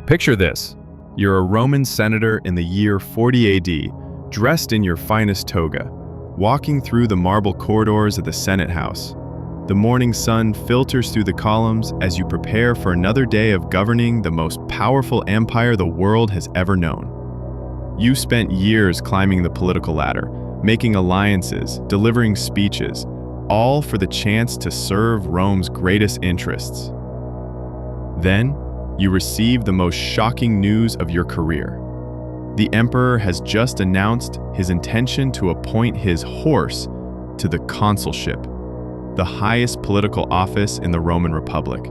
Picture this. You're a Roman senator in the year 40 AD, dressed in your finest toga, walking through the marble corridors of the Senate House. The morning sun filters through the columns as you prepare for another day of governing the most powerful empire the world has ever known. You spent years climbing the political ladder, making alliances, delivering speeches, all for the chance to serve Rome's greatest interests. Then, you receive the most shocking news of your career. The emperor has just announced his intention to appoint his horse to the consulship, the highest political office in the Roman Republic,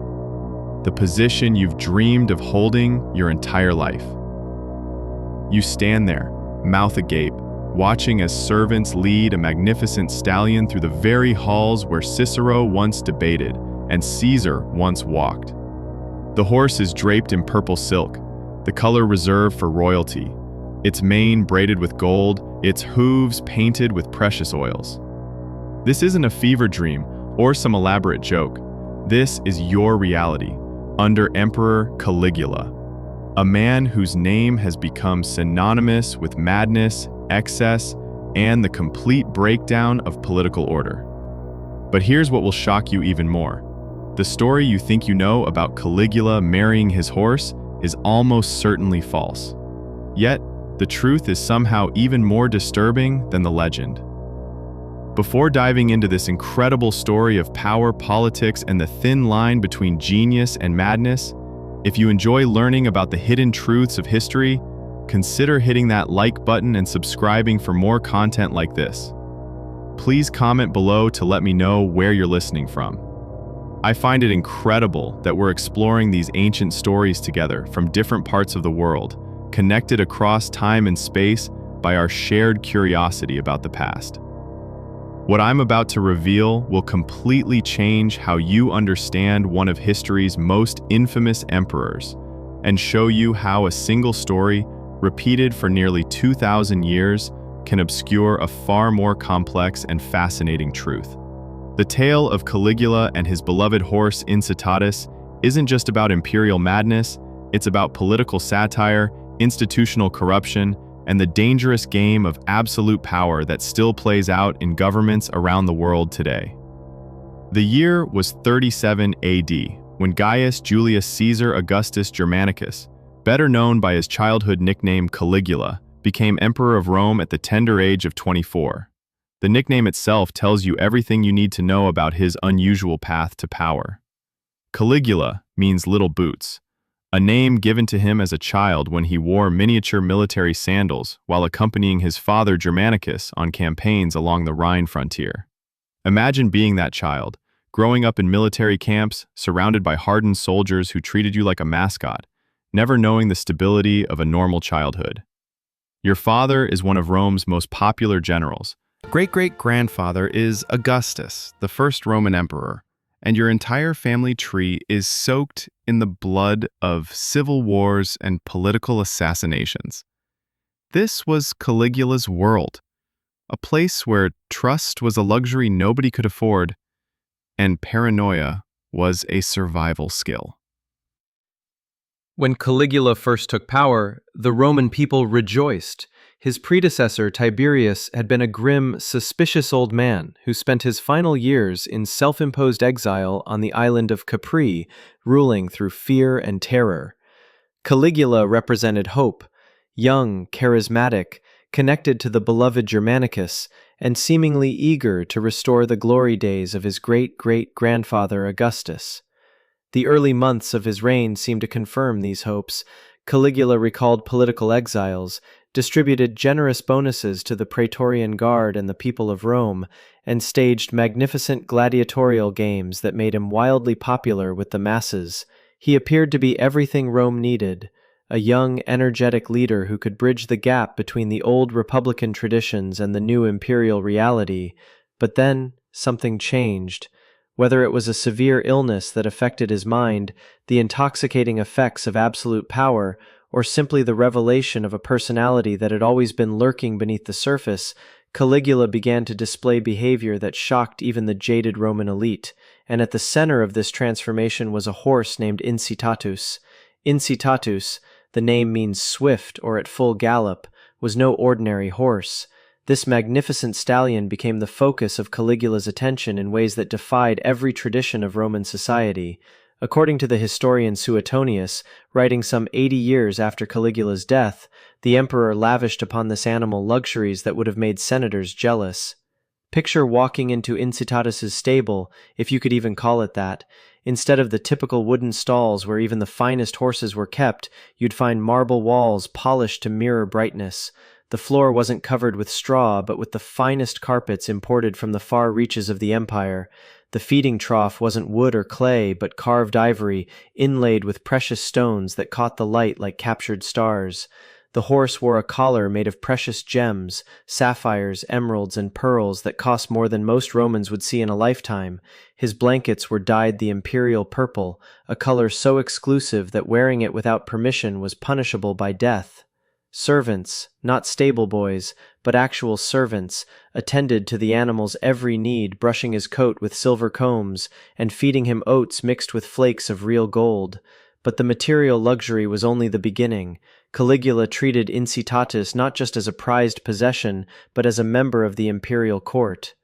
the position you've dreamed of holding your entire life. You stand there, mouth agape, watching as servants lead a magnificent stallion through the very halls where Cicero once debated and Caesar once walked. The horse is draped in purple silk, the color reserved for royalty, its mane braided with gold, its hooves painted with precious oils. This isn't a fever dream or some elaborate joke. This is your reality, under Emperor Caligula, a man whose name has become synonymous with madness, excess, and the complete breakdown of political order. But here's what will shock you even more. The story you think you know about Caligula marrying his horse is almost certainly false. Yet, the truth is somehow even more disturbing than the legend. Before diving into this incredible story of power, politics, and the thin line between genius and madness, if you enjoy learning about the hidden truths of history, consider hitting that like button and subscribing for more content like this. Please comment below to let me know where you're listening from. I find it incredible that we're exploring these ancient stories together from different parts of the world, connected across time and space by our shared curiosity about the past. What I'm about to reveal will completely change how you understand one of history's most infamous emperors, and show you how a single story, repeated for nearly 2,000 years, can obscure a far more complex and fascinating truth. The tale of Caligula and his beloved horse Incitatus isn't just about imperial madness, it's about political satire, institutional corruption, and the dangerous game of absolute power that still plays out in governments around the world today. The year was 37 AD, when Gaius Julius Caesar Augustus Germanicus, better known by his childhood nickname Caligula, became emperor of Rome at the tender age of 24. The nickname itself tells you everything you need to know about his unusual path to power. Caligula means little boots, a name given to him as a child when he wore miniature military sandals while accompanying his father Germanicus on campaigns along the Rhine frontier. Imagine being that child, growing up in military camps, surrounded by hardened soldiers who treated you like a mascot, never knowing the stability of a normal childhood. Your father is one of Rome's most popular generals. Great-great-grandfather is Augustus, the first Roman emperor, and your entire family tree is soaked in the blood of civil wars and political assassinations. This was Caligula's world, a place where trust was a luxury nobody could afford, and paranoia was a survival skill. When Caligula first took power, the Roman people rejoiced. His predecessor, Tiberius, had been a grim, suspicious old man who spent his final years in self-imposed exile on the island of Capri, ruling through fear and terror. Caligula represented hope, young, charismatic, connected to the beloved Germanicus, and seemingly eager to restore the glory days of his great-great-grandfather Augustus. The early months of his reign seemed to confirm these hopes. Caligula recalled political exiles, distributed generous bonuses to the Praetorian Guard and the people of Rome, and staged magnificent gladiatorial games that made him wildly popular with the masses. He appeared to be everything Rome needed, a young, energetic leader who could bridge the gap between the old republican traditions and the new imperial reality. But then, something changed. Whether it was a severe illness that affected his mind, the intoxicating effects of absolute power, or simply the revelation of a personality that had always been lurking beneath the surface, Caligula began to display behavior that shocked even the jaded Roman elite, and at the center of this transformation was a horse named Incitatus. Incitatus, the name means swift or at full gallop, was no ordinary horse. This magnificent stallion became the focus of Caligula's attention in ways that defied every tradition of Roman society. According to the historian Suetonius, writing some 80 years after Caligula's death, the emperor lavished upon this animal luxuries that would have made senators jealous. Picture walking into Incitatus's stable, if you could even call it that. Instead of the typical wooden stalls where even the finest horses were kept, you'd find marble walls polished to mirror brightness. The floor wasn't covered with straw, but with the finest carpets imported from the far reaches of the empire. The feeding trough wasn't wood or clay, but carved ivory, inlaid with precious stones that caught the light like captured stars. The horse wore a collar made of precious gems, sapphires, emeralds, and pearls that cost more than most Romans would see in a lifetime. His blankets were dyed the imperial purple, a color so exclusive that wearing it without permission was punishable by death. Servants, not stable boys, but actual servants, attended to the animal's every need, brushing his coat with silver combs and feeding him oats mixed with flakes of real gold. But the material luxury was only the beginning. Caligula treated Incitatus not just as a prized possession, but as a member of the imperial court.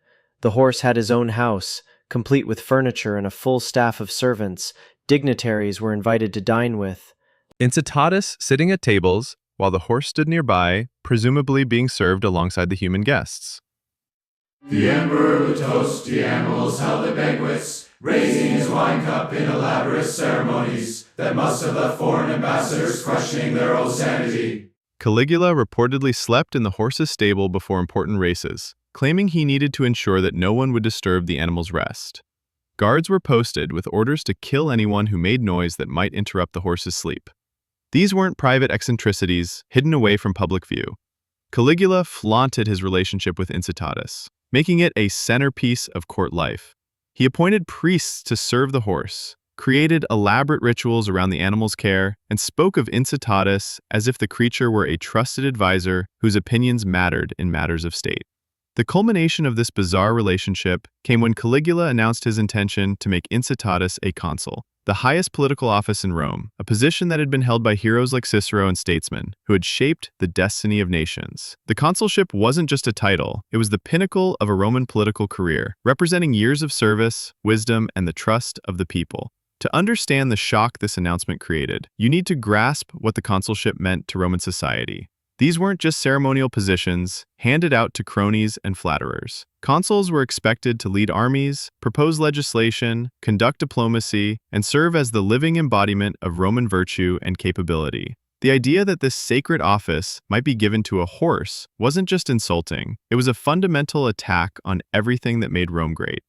The horse had his own house, complete with furniture and a full staff of servants. Dignitaries were invited to dine with Incitatus sitting at tables, while the horse stood nearby, presumably being served alongside the human guests. The emperor would toast, the animals held their banquets, raising his wine cup in elaborate ceremonies that must have left foreign ambassadors questioning their own sanity. Caligula reportedly slept in the horse's stable before important races, claiming he needed to ensure that no one would disturb the animal's rest. Guards were posted with orders to kill anyone who made noise that might interrupt the horse's sleep. These weren't private eccentricities hidden away from public view. Caligula flaunted his relationship with Incitatus, making it a centerpiece of court life. He appointed priests to serve the horse, created elaborate rituals around the animal's care, and spoke of Incitatus as if the creature were a trusted advisor whose opinions mattered in matters of state. The culmination of this bizarre relationship came when Caligula announced his intention to make Incitatus a consul, the highest political office in Rome, a position that had been held by heroes like Cicero and statesmen who had shaped the destiny of nations. The consulship wasn't just a title, it was the pinnacle of a Roman political career, representing years of service, wisdom, and the trust of the people. To understand the shock this announcement created, you need to grasp what the consulship meant to Roman society. These weren't just ceremonial positions handed out to cronies and flatterers. Consuls were expected to lead armies, propose legislation, conduct diplomacy, and serve as the living embodiment of Roman virtue and capability. The idea that this sacred office might be given to a horse wasn't just insulting, it was a fundamental attack on everything that made Rome great.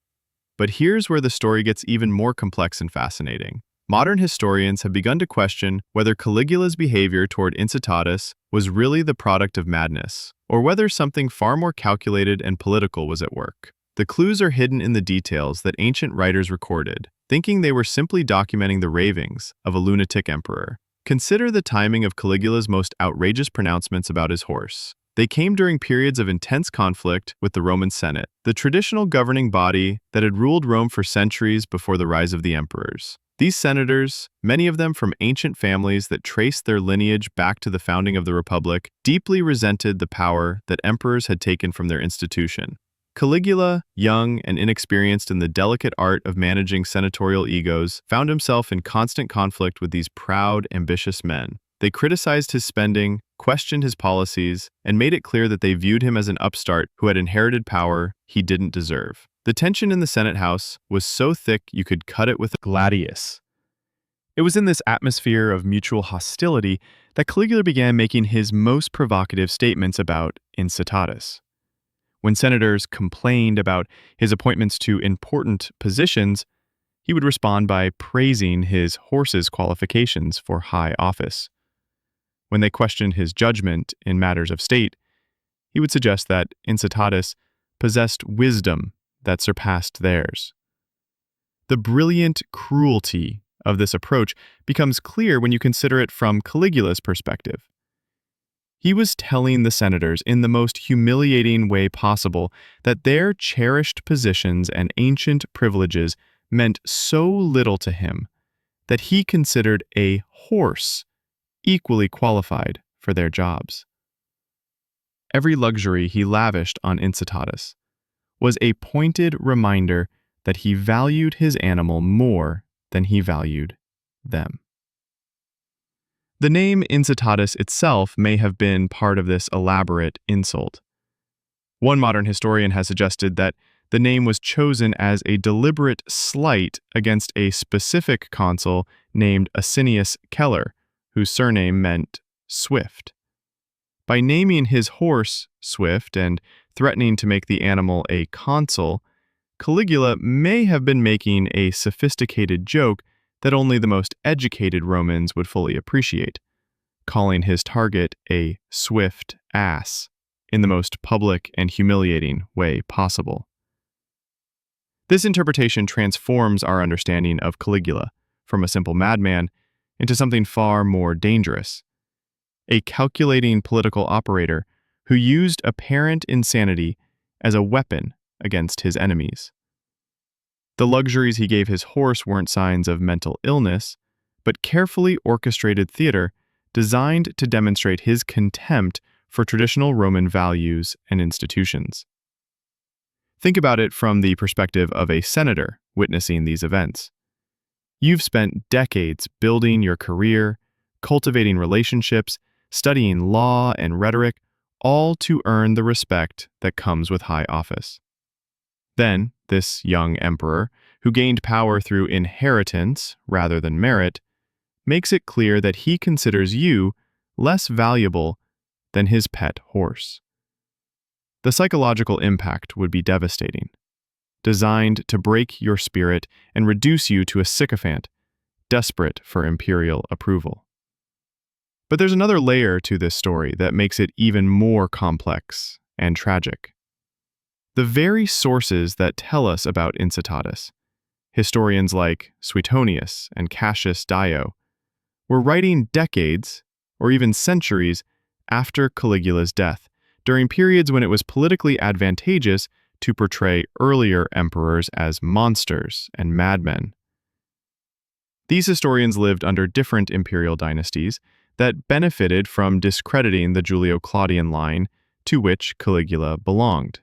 But here's where the story gets even more complex and fascinating. Modern historians have begun to question whether Caligula's behavior toward Incitatus was really the product of madness, or whether something far more calculated and political was at work. The clues are hidden in the details that ancient writers recorded, thinking they were simply documenting the ravings of a lunatic emperor. Consider the timing of Caligula's most outrageous pronouncements about his horse. They came during periods of intense conflict with the Roman Senate, the traditional governing body that had ruled Rome for centuries before the rise of the emperors. These senators, many of them from ancient families that traced their lineage back to the founding of the Republic, deeply resented the power that emperors had taken from their institution. Caligula, young and inexperienced in the delicate art of managing senatorial egos, found himself in constant conflict with these proud, ambitious men. They criticized his spending, questioned his policies, and made it clear that they viewed him as an upstart who had inherited power he didn't deserve. The tension in the Senate House was so thick you could cut it with a gladius. It was in this atmosphere of mutual hostility that Caligula began making his most provocative statements about Incitatus. When senators complained about his appointments to important positions, he would respond by praising his horse's qualifications for high office. When they questioned his judgment in matters of state, he would suggest that Incitatus possessed wisdom that surpassed theirs. The brilliant cruelty of this approach becomes clear when you consider it from Caligula's perspective. He was telling the senators in the most humiliating way possible that their cherished positions and ancient privileges meant so little to him that he considered a horse equally qualified for their jobs. Every luxury he lavished on Incitatus was a pointed reminder that he valued his animal more than he valued them. The name Incitatus itself may have been part of this elaborate insult. One modern historian has suggested that the name was chosen as a deliberate slight against a specific consul named Asinius Celer, whose surname meant Swift. By naming his horse Swift and threatening to make the animal a consul, Caligula may have been making a sophisticated joke that only the most educated Romans would fully appreciate, calling his target a swift ass in the most public and humiliating way possible. This interpretation transforms our understanding of Caligula from a simple madman into something far more dangerous, a calculating political operator who used apparent insanity as a weapon against his enemies. The luxuries he gave his horse weren't signs of mental illness, but carefully orchestrated theater designed to demonstrate his contempt for traditional Roman values and institutions. Think about it from the perspective of a senator witnessing these events. You've spent decades building your career, cultivating relationships, studying law and rhetoric, all to earn the respect that comes with high office. Then, this young emperor, who gained power through inheritance rather than merit, makes it clear that he considers you less valuable than his pet horse. The psychological impact would be devastating, designed to break your spirit and reduce you to a sycophant, desperate for imperial approval. But there's another layer to this story that makes it even more complex and tragic. The very sources that tell us about Incitatus, historians like Suetonius and Cassius Dio, were writing decades, or even centuries, after Caligula's death, during periods when it was politically advantageous to portray earlier emperors as monsters and madmen. These historians lived under different imperial dynasties that benefited from discrediting the Julio-Claudian line to which Caligula belonged.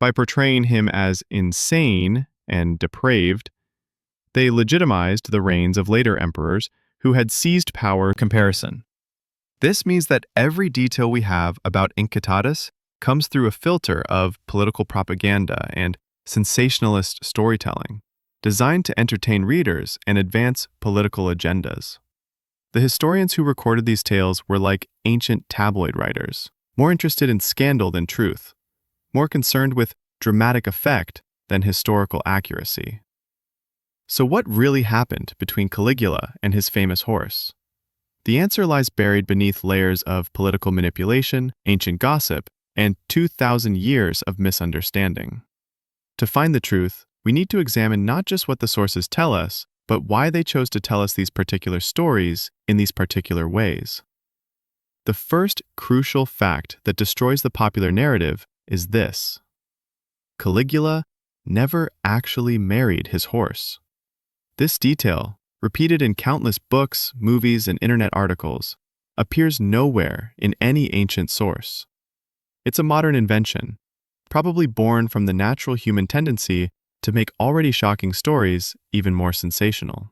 By portraying him as insane and depraved, they legitimized the reigns of later emperors who had seized power. Comparison. This means that every detail we have about Incitatus comes through a filter of political propaganda and sensationalist storytelling, designed to entertain readers and advance political agendas. The historians who recorded these tales were like ancient tabloid writers, more interested in scandal than truth, more concerned with dramatic effect than historical accuracy. So what really happened between Caligula and his famous horse? The answer lies buried beneath layers of political manipulation, ancient gossip, and 2,000 years of misunderstanding. To find the truth, we need to examine not just what the sources tell us, but why they chose to tell us these particular stories in these particular ways. The first crucial fact that destroys the popular narrative is this: Caligula never actually married his horse. This detail, repeated in countless books, movies, and internet articles, appears nowhere in any ancient source. It's a modern invention, probably born from the natural human tendency to make already shocking stories even more sensational.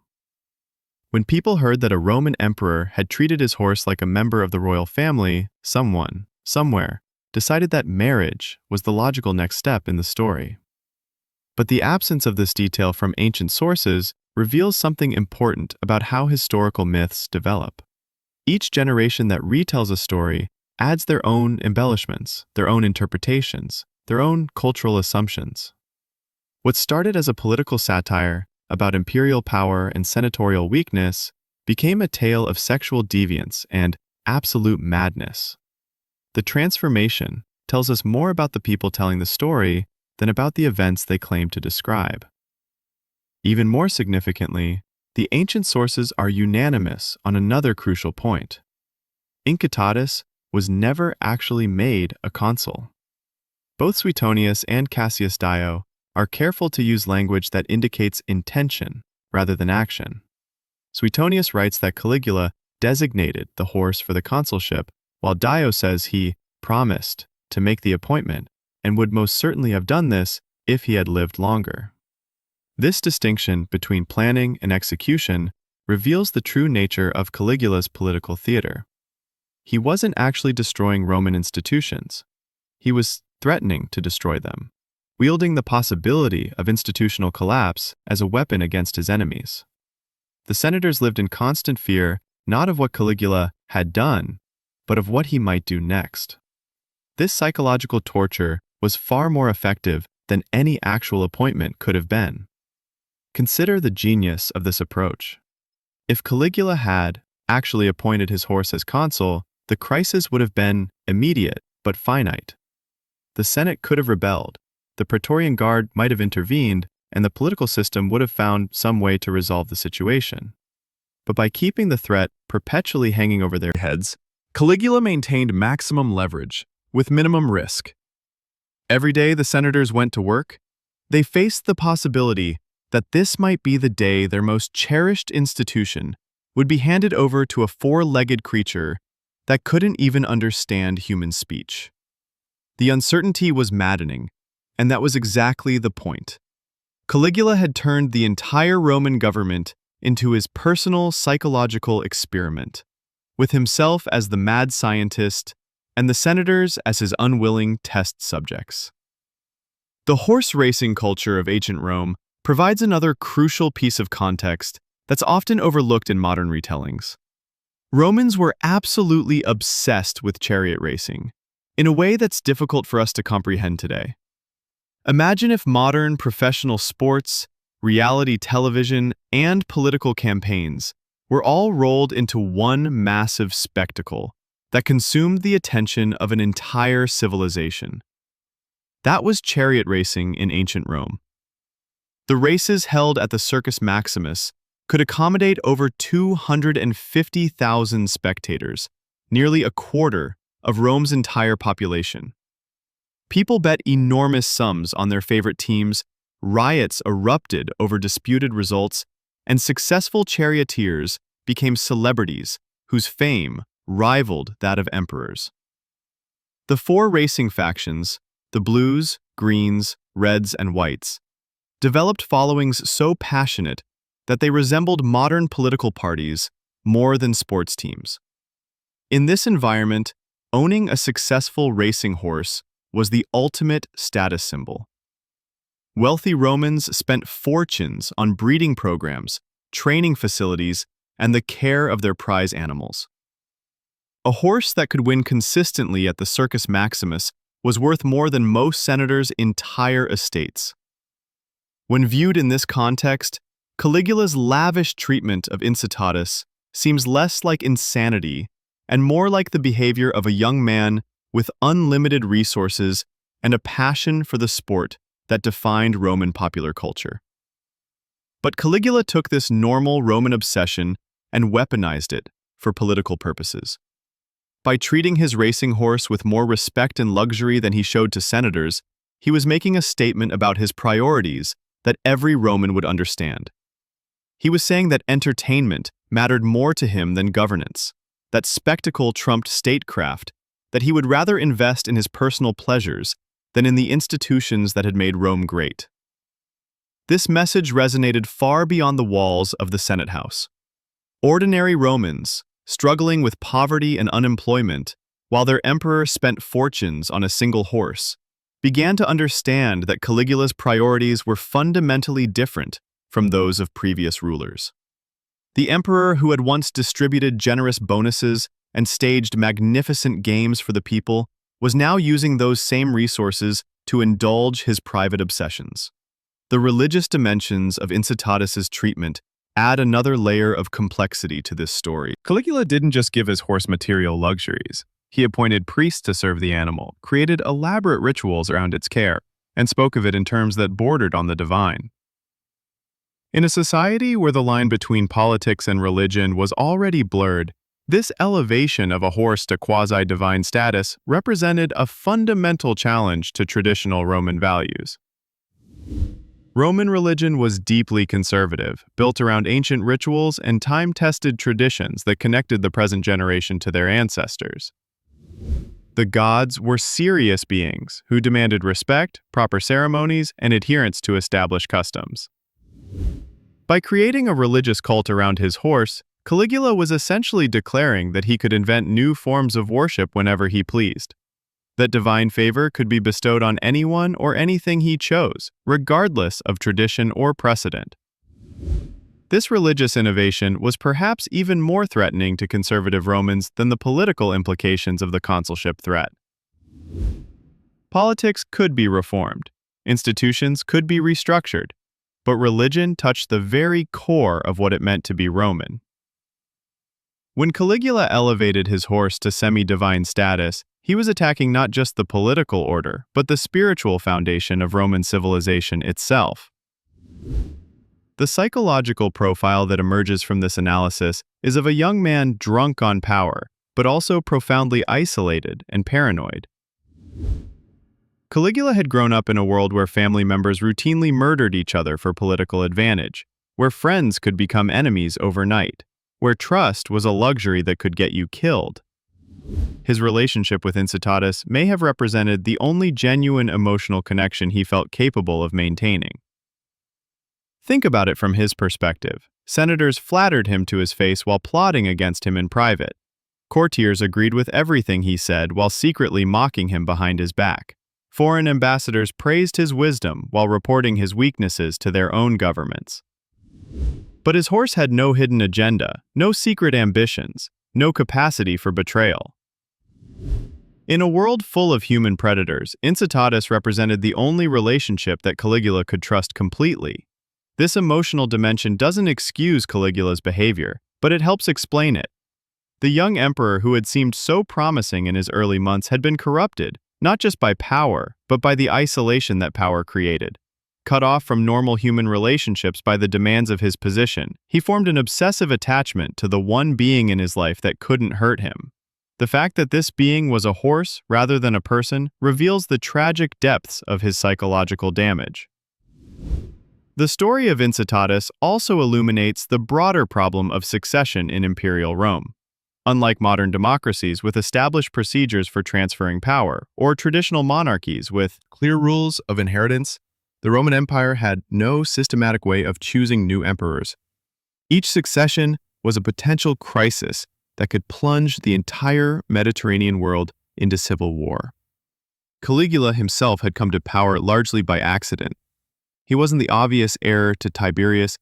When people heard that a Roman emperor had treated his horse like a member of the royal family, someone, somewhere, decided that marriage was the logical next step in the story. But the absence of this detail from ancient sources reveals something important about how historical myths develop. Each generation that retells a story adds their own embellishments, their own interpretations, their own cultural assumptions. What started as a political satire about imperial power and senatorial weakness became a tale of sexual deviance and absolute madness. The transformation tells us more about the people telling the story than about the events they claim to describe. Even more significantly, the ancient sources are unanimous on another crucial point. Incitatus was never actually made a consul. Both Suetonius and Cassius Dio are careful to use language that indicates intention rather than action. Suetonius writes that Caligula designated the horse for the consulship, while Dio says he promised to make the appointment and would most certainly have done this if he had lived longer. This distinction between planning and execution reveals the true nature of Caligula's political theater. He wasn't actually destroying Roman institutions. He was threatening to destroy them, wielding the possibility of institutional collapse as a weapon against his enemies. The senators lived in constant fear not of what Caligula had done, but of what he might do next. This psychological torture was far more effective than any actual appointment could have been. Consider the genius of this approach. If Caligula had actually appointed his horse as consul, the crisis would have been immediate but finite. The Senate could have rebelled, the Praetorian Guard might have intervened, and the political system would have found some way to resolve the situation. But by keeping the threat perpetually hanging over their heads, Caligula maintained maximum leverage, with minimum risk. Every day the senators went to work, they faced the possibility that this might be the day their most cherished institution would be handed over to a four-legged creature that couldn't even understand human speech. The uncertainty was maddening, and that was exactly the point. Caligula had turned the entire Roman government into his personal psychological experiment, with himself as the mad scientist and the senators as his unwilling test subjects. The horse racing culture of ancient Rome provides another crucial piece of context that's often overlooked in modern retellings. Romans were absolutely obsessed with chariot racing, in a way that's difficult for us to comprehend today. Imagine if modern professional sports, reality television, and political campaigns were all rolled into one massive spectacle that consumed the attention of an entire civilization. That was chariot racing in ancient Rome. The races held at the Circus Maximus could accommodate over 250,000 spectators, nearly a quarter of Rome's entire population. People bet enormous sums on their favorite teams, riots erupted over disputed results, and successful charioteers became celebrities whose fame rivaled that of emperors. The four racing factions, the blues, greens, reds, and whites, developed followings so passionate that they resembled modern political parties more than sports teams. In this environment, owning a successful racing horse was the ultimate status symbol. Wealthy Romans spent fortunes on breeding programs, training facilities, and the care of their prize animals. A horse that could win consistently at the Circus Maximus was worth more than most senators' entire estates. When viewed in this context, Caligula's lavish treatment of Incitatus seems less like insanity and more like the behavior of a young man with unlimited resources and a passion for the sport that defined Roman popular culture. But Caligula took this normal Roman obsession and weaponized it for political purposes. By treating his racing horse with more respect and luxury than he showed to senators, he was making a statement about his priorities that every Roman would understand. He was saying that entertainment mattered more to him than governance, that spectacle trumped statecraft, that he would rather invest in his personal pleasures than in the institutions that had made Rome great. This message resonated far beyond the walls of the Senate House. Ordinary Romans, struggling with poverty and unemployment, while their emperor spent fortunes on a single horse, began to understand that Caligula's priorities were fundamentally different from those of previous rulers. The emperor, who had once distributed generous bonuses and staged magnificent games for the people, was now using those same resources to indulge his private obsessions. The religious dimensions of Incitatus's treatment add another layer of complexity to this story. Caligula didn't just give his horse material luxuries. He appointed priests to serve the animal, created elaborate rituals around its care, and spoke of it in terms that bordered on the divine. In a society where the line between politics and religion was already blurred, this elevation of a horse to quasi-divine status represented a fundamental challenge to traditional Roman values. Roman religion was deeply conservative, built around ancient rituals and time-tested traditions that connected the present generation to their ancestors. The gods were serious beings who demanded respect, proper ceremonies, and adherence to established customs. By creating a religious cult around his horse, Caligula was essentially declaring that he could invent new forms of worship whenever he pleased. That divine favor could be bestowed on anyone or anything he chose, regardless of tradition or precedent. This religious innovation was perhaps even more threatening to conservative Romans than the political implications of the consulship threat. Politics could be reformed, institutions could be restructured, but religion touched the very core of what it meant to be Roman. When Caligula elevated his horse to semi-divine status, he was attacking not just the political order, but the spiritual foundation of Roman civilization itself. The psychological profile that emerges from this analysis is of a young man drunk on power, but also profoundly isolated and paranoid. Caligula had grown up in a world where family members routinely murdered each other for political advantage, where friends could become enemies overnight, where trust was a luxury that could get you killed. His relationship with Incitatus may have represented the only genuine emotional connection he felt capable of maintaining. Think about it from his perspective. Senators flattered him to his face while plotting against him in private. Courtiers agreed with everything he said while secretly mocking him behind his back. Foreign ambassadors praised his wisdom while reporting his weaknesses to their own governments. But his horse had no hidden agenda, no secret ambitions, no capacity for betrayal. In a world full of human predators, Incitatus represented the only relationship that Caligula could trust completely. This emotional dimension doesn't excuse Caligula's behavior, but it helps explain it. The young emperor who had seemed so promising in his early months had been corrupted, not just by power, but by the isolation that power created. Cut off from normal human relationships by the demands of his position, he formed an obsessive attachment to the one being in his life that couldn't hurt him. The fact that this being was a horse rather than a person reveals the tragic depths of his psychological damage. The story of Incitatus also illuminates the broader problem of succession in imperial Rome. Unlike modern democracies with established procedures for transferring power, or traditional monarchies with clear rules of inheritance, the Roman Empire had no systematic way of choosing new emperors. Each succession was a potential crisis that could plunge the entire Mediterranean world into civil war. Caligula himself had come to power largely by accident. He wasn't the obvious heir to Tiberius,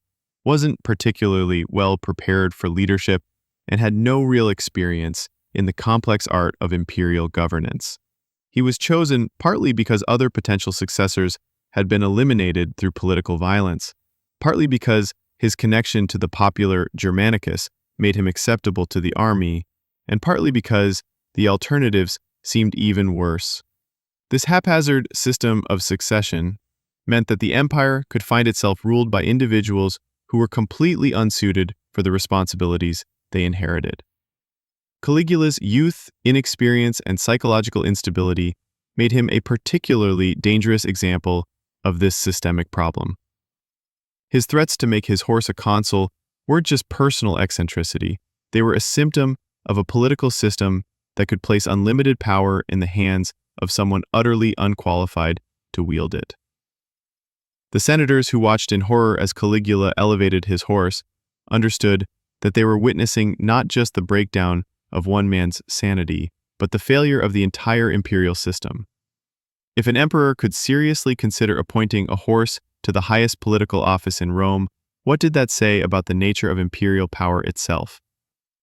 wasn't particularly well prepared for leadership, and had no real experience in the complex art of imperial governance. He was chosen partly because other potential successors had been eliminated through political violence, partly because his connection to the popular Germanicus made him acceptable to the army, and partly because the alternatives seemed even worse. This haphazard system of succession meant that the empire could find itself ruled by individuals who were completely unsuited for the responsibilities they inherited. Caligula's youth, inexperience, and psychological instability made him a particularly dangerous example of this systemic problem. His threats to make his horse a consul weren't just personal eccentricity, they were a symptom of a political system that could place unlimited power in the hands of someone utterly unqualified to wield it. The senators who watched in horror as Caligula elevated his horse understood that they were witnessing not just the breakdown of one man's sanity, but the failure of the entire imperial system. If an emperor could seriously consider appointing a horse to the highest political office in Rome, what did that say about the nature of imperial power itself?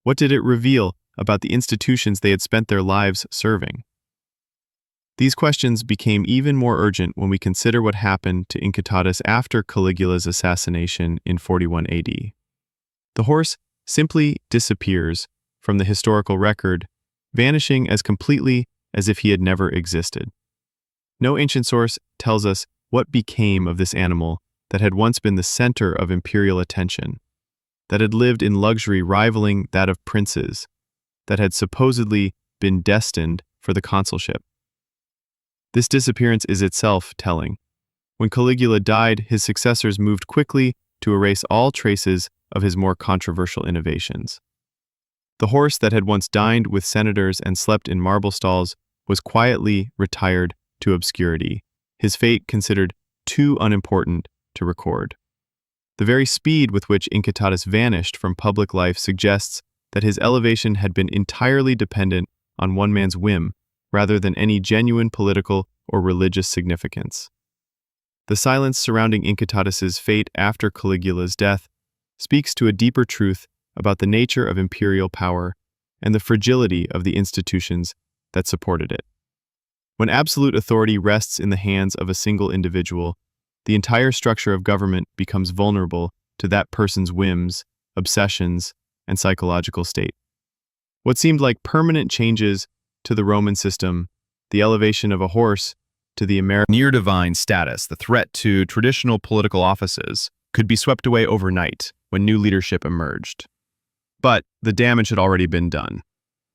What did it reveal about the institutions they had spent their lives serving? These questions became even more urgent when we consider what happened to Incitatus after Caligula's assassination in 41 AD. The horse simply disappears from the historical record, vanishing as completely as if he had never existed. No ancient source tells us what became of this animal that had once been the center of imperial attention, that had lived in luxury rivaling that of princes, that had supposedly been destined for the consulship. This disappearance is itself telling. When Caligula died, his successors moved quickly to erase all traces of his more controversial innovations. The horse that had once dined with senators and slept in marble stalls was quietly retired to obscurity, his fate considered too unimportant to record. The very speed with which Incitatus vanished from public life suggests that his elevation had been entirely dependent on one man's whim, rather than any genuine political or religious significance. The silence surrounding Incitatus's fate after Caligula's death speaks to a deeper truth about the nature of imperial power and the fragility of the institutions that supported it. When absolute authority rests in the hands of a single individual, the entire structure of government becomes vulnerable to that person's whims, obsessions, and psychological state. What seemed like permanent changes to the Roman system, the elevation of a horse to the near-divine status, the threat to traditional political offices, could be swept away overnight when new leadership emerged. But the damage had already been done.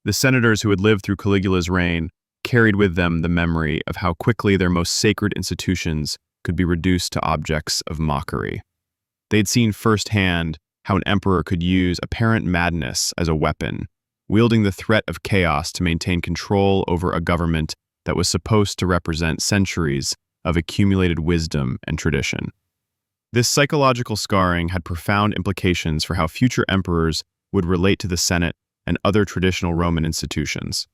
The senators who had lived through Caligula's reign carried with them the memory of how quickly their most sacred institutions could be reduced to objects of mockery. They had seen firsthand how an emperor could use apparent madness as a weapon, wielding the threat of chaos to maintain control over a government that was supposed to represent centuries of accumulated wisdom and tradition. This psychological scarring had profound implications for how future emperors would relate to the Senate and other traditional Roman institutions.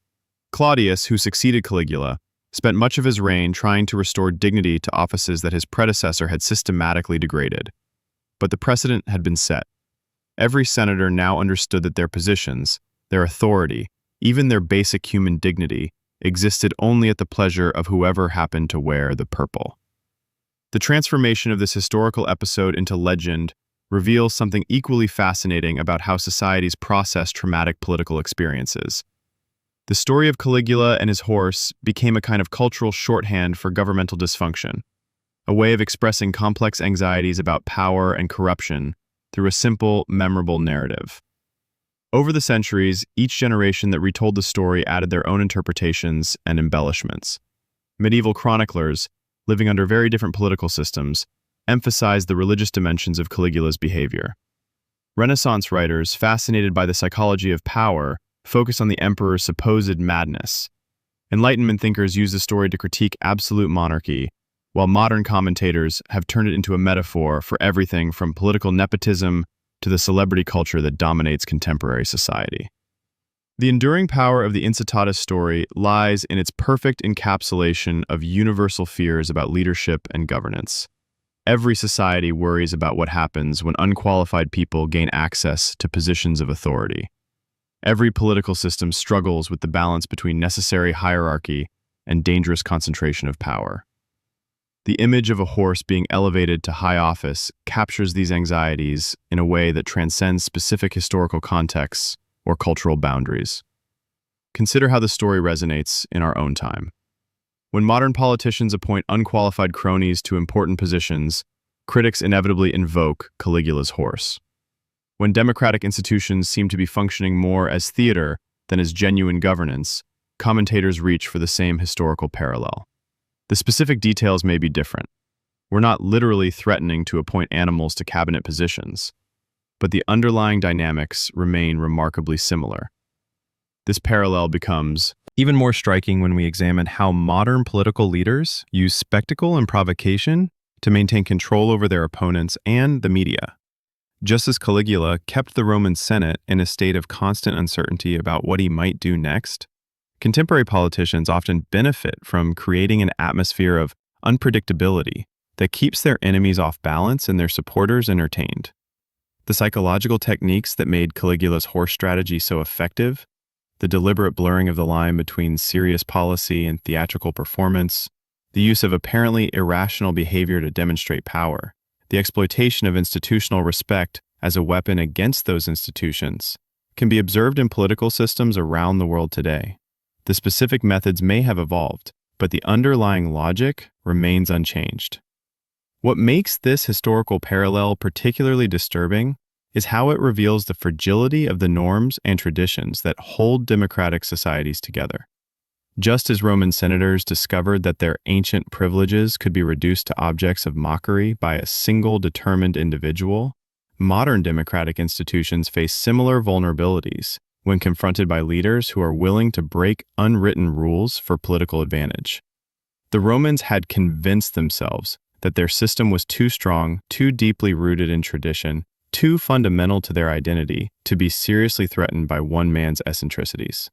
Claudius, who succeeded Caligula, spent much of his reign trying to restore dignity to offices that his predecessor had systematically degraded. But the precedent had been set. Every senator now understood that their positions, their authority, even their basic human dignity, existed only at the pleasure of whoever happened to wear the purple. The transformation of this historical episode into legend reveals something equally fascinating about how societies process traumatic political experiences. The story of Caligula and his horse became a kind of cultural shorthand for governmental dysfunction, a way of expressing complex anxieties about power and corruption through a simple, memorable narrative. Over the centuries, each generation that retold the story added their own interpretations and embellishments. Medieval chroniclers, living under very different political systems, emphasized the religious dimensions of Caligula's behavior. Renaissance writers, fascinated by the psychology of power, focused on the emperor's supposed madness. Enlightenment thinkers use the story to critique absolute monarchy, while modern commentators have turned it into a metaphor for everything from political nepotism to the celebrity culture that dominates contemporary society. The enduring power of the Incitatus story lies in its perfect encapsulation of universal fears about leadership and governance. Every society worries about what happens when unqualified people gain access to positions of authority. Every political system struggles with the balance between necessary hierarchy and dangerous concentration of power. The image of a horse being elevated to high office captures these anxieties in a way that transcends specific historical contexts or cultural boundaries. Consider how the story resonates in our own time. When modern politicians appoint unqualified cronies to important positions, critics inevitably invoke Caligula's horse. When democratic institutions seem to be functioning more as theater than as genuine governance, commentators reach for the same historical parallel. The specific details may be different. We're not literally threatening to appoint animals to cabinet positions, but the underlying dynamics remain remarkably similar. This parallel becomes even more striking when we examine how modern political leaders use spectacle and provocation to maintain control over their opponents and the media. Just as Caligula kept the Roman Senate in a state of constant uncertainty about what he might do next, contemporary politicians often benefit from creating an atmosphere of unpredictability that keeps their enemies off balance and their supporters entertained. The psychological techniques that made Caligula's horse strategy so effective, the deliberate blurring of the line between serious policy and theatrical performance, the use of apparently irrational behavior to demonstrate power, the exploitation of institutional respect as a weapon against those institutions, can be observed in political systems around the world today. The specific methods may have evolved, but the underlying logic remains unchanged. What makes this historical parallel particularly disturbing is how it reveals the fragility of the norms and traditions that hold democratic societies together. Just as Roman senators discovered that their ancient privileges could be reduced to objects of mockery by a single determined individual, modern democratic institutions face similar vulnerabilities when confronted by leaders who are willing to break unwritten rules for political advantage. The Romans had convinced themselves that their system was too strong, too deeply rooted in tradition, too fundamental to their identity to be seriously threatened by one man's eccentricities.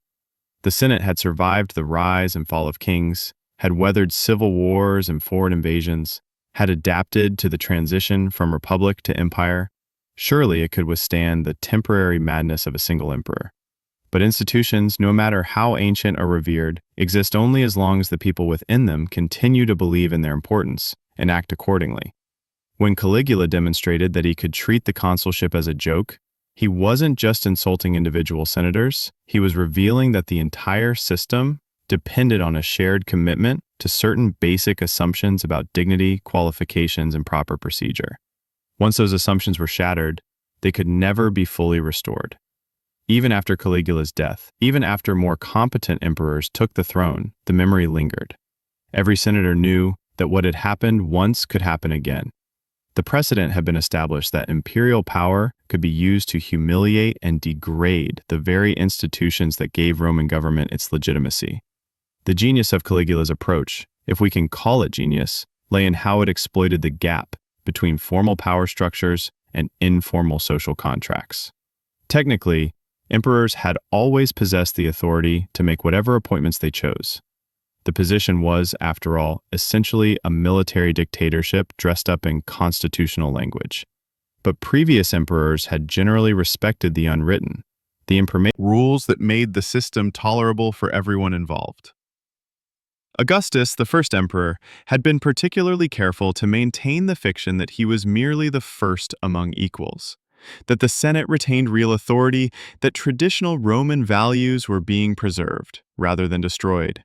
The Senate had survived the rise and fall of kings, had weathered civil wars and foreign invasions, had adapted to the transition from republic to empire. Surely it could withstand the temporary madness of a single emperor. But institutions, no matter how ancient or revered, exist only as long as the people within them continue to believe in their importance and act accordingly. When Caligula demonstrated that he could treat the consulship as a joke, he wasn't just insulting individual senators, he was revealing that the entire system depended on a shared commitment to certain basic assumptions about dignity, qualifications, and proper procedure. Once those assumptions were shattered, they could never be fully restored. Even after Caligula's death, even after more competent emperors took the throne, the memory lingered. Every senator knew that what had happened once could happen again. The precedent had been established that imperial power could be used to humiliate and degrade the very institutions that gave Roman government its legitimacy. The genius of Caligula's approach, if we can call it genius, lay in how it exploited the gap between formal power structures and informal social contracts. Technically, emperors had always possessed the authority to make whatever appointments they chose. The position was, after all, essentially a military dictatorship dressed up in constitutional language. But previous emperors had generally respected the unwritten, the rules that made the system tolerable for everyone involved. Augustus, the first emperor, had been particularly careful to maintain the fiction that he was merely the first among equals, that the Senate retained real authority, that traditional Roman values were being preserved rather than destroyed.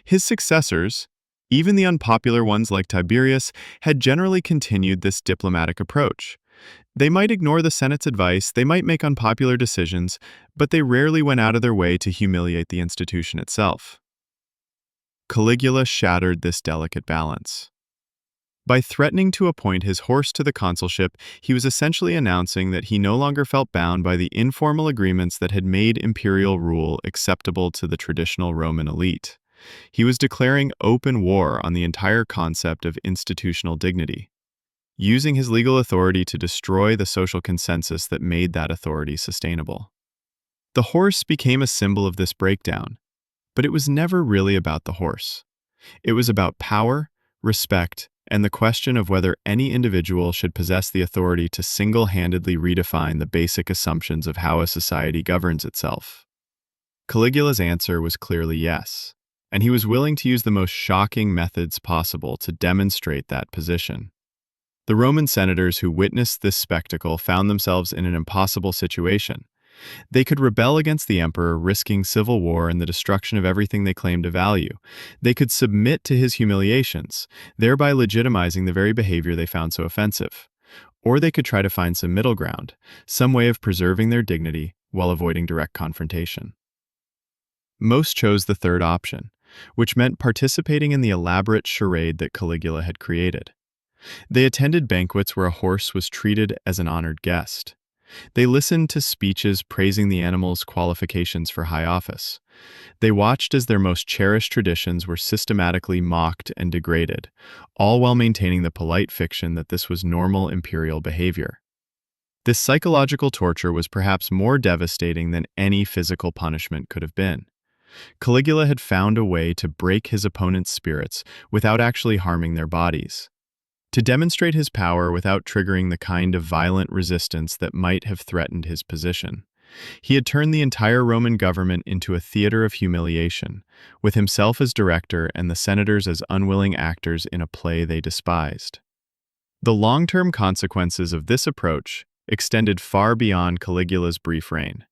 His successors, even the unpopular ones like Tiberius, had generally continued this diplomatic approach. They might ignore the Senate's advice, they might make unpopular decisions, but they rarely went out of their way to humiliate the institution itself. Caligula shattered this delicate balance. By threatening to appoint his horse to the consulship, he was essentially announcing that he no longer felt bound by the informal agreements that had made imperial rule acceptable to the traditional Roman elite. He was declaring open war on the entire concept of institutional dignity, using his legal authority to destroy the social consensus that made that authority sustainable. The horse became a symbol of this breakdown, but it was never really about the horse. It was about power, respect, and the question of whether any individual should possess the authority to single-handedly redefine the basic assumptions of how a society governs itself. Caligula's answer was clearly yes, and he was willing to use the most shocking methods possible to demonstrate that position. The Roman senators who witnessed this spectacle found themselves in an impossible situation. They could rebel against the emperor, risking civil war and the destruction of everything they claimed to value. They could submit to his humiliations, thereby legitimizing the very behavior they found so offensive. Or they could try to find some middle ground, some way of preserving their dignity while avoiding direct confrontation. Most chose the third option, which meant participating in the elaborate charade that Caligula had created. They attended banquets where a horse was treated as an honored guest. They listened to speeches praising the animal's qualifications for high office. They watched as their most cherished traditions were systematically mocked and degraded, all while maintaining the polite fiction that this was normal imperial behavior. This psychological torture was perhaps more devastating than any physical punishment could have been. Caligula had found a way to break his opponent's spirits without actually harming their bodies, to demonstrate his power without triggering the kind of violent resistance that might have threatened his position. He had turned the entire Roman government into a theater of humiliation, with himself as director and the senators as unwilling actors in a play they despised. The long-term consequences of this approach extended far beyond Caligula's brief reign.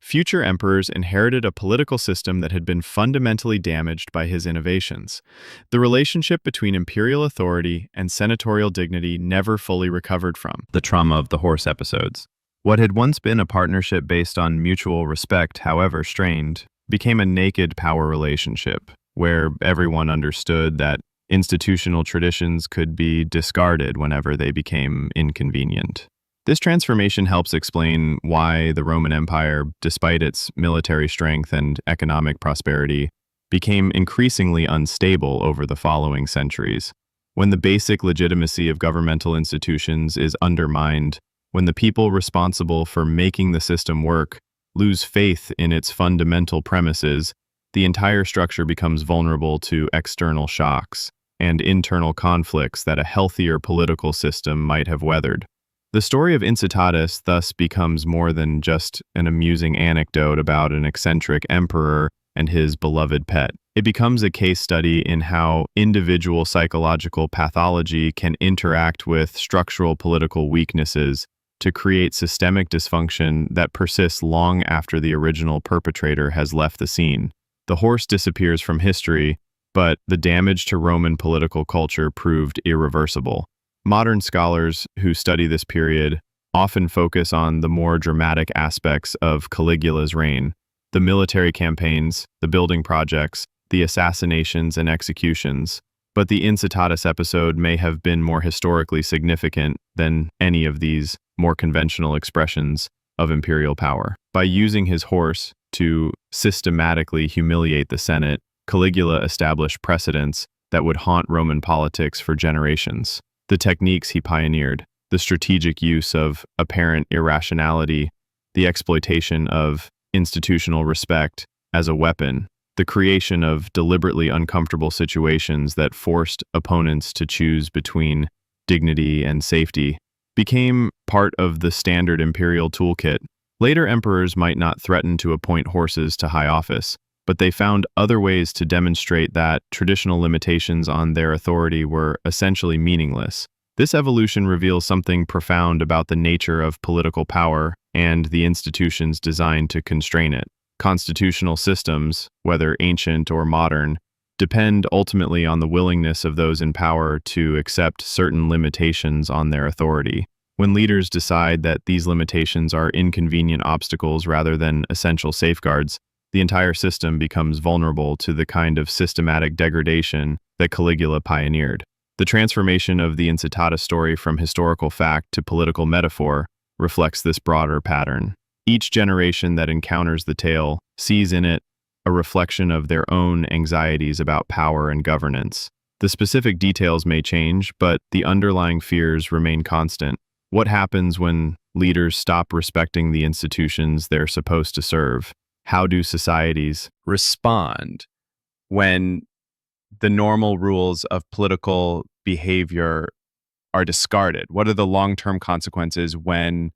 Future emperors inherited a political system that had been fundamentally damaged by his innovations. The relationship between imperial authority and senatorial dignity never fully recovered from the trauma of the horse episodes. What had once been a partnership based on mutual respect, however strained, became a naked power relationship. where everyone understood that institutional traditions could be discarded whenever they became inconvenient. This transformation helps explain why the Roman Empire, despite its military strength and economic prosperity, became increasingly unstable over the following centuries. When the basic legitimacy of governmental institutions is undermined, when the people responsible for making the system work lose faith in its fundamental premises, the entire structure becomes vulnerable to external shocks and internal conflicts that a healthier political system might have weathered. The story of Incitatus thus becomes more than just an amusing anecdote about an eccentric emperor and his beloved pet. It becomes a case study in how individual psychological pathology can interact with structural political weaknesses to create systemic dysfunction that persists long after the original perpetrator has left the scene. The horse disappears from history, but the damage to Roman political culture proved irreversible. Modern scholars who study this period often focus on the more dramatic aspects of Caligula's reign: the military campaigns, the building projects, the assassinations and executions. But the Incitatus episode may have been more historically significant than any of these more conventional expressions of imperial power. By using his horse to systematically humiliate the Senate, Caligula established precedents that would haunt Roman politics for generations. The techniques he pioneered, the strategic use of apparent irrationality, the exploitation of institutional respect as a weapon, the creation of deliberately uncomfortable situations that forced opponents to choose between dignity and safety, became part of the standard imperial toolkit. Later emperors might not threaten to appoint horses to high office, but they found other ways to demonstrate that traditional limitations on their authority were essentially meaningless. This evolution reveals something profound about the nature of political power and the institutions designed to constrain it. Constitutional systems, whether ancient or modern, depend ultimately on the willingness of those in power to accept certain limitations on their authority. When leaders decide that these limitations are inconvenient obstacles rather than essential safeguards, the entire system becomes vulnerable to the kind of systematic degradation that Caligula pioneered. The transformation of the Incitatus story from historical fact to political metaphor reflects this broader pattern. Each generation that encounters the tale sees in it a reflection of their own anxieties about power and governance. The specific details may change, but the underlying fears remain constant. What happens when leaders stop respecting the institutions they're supposed to serve? How do societies respond when the normal rules of political behavior are discarded? What are the long-term consequences when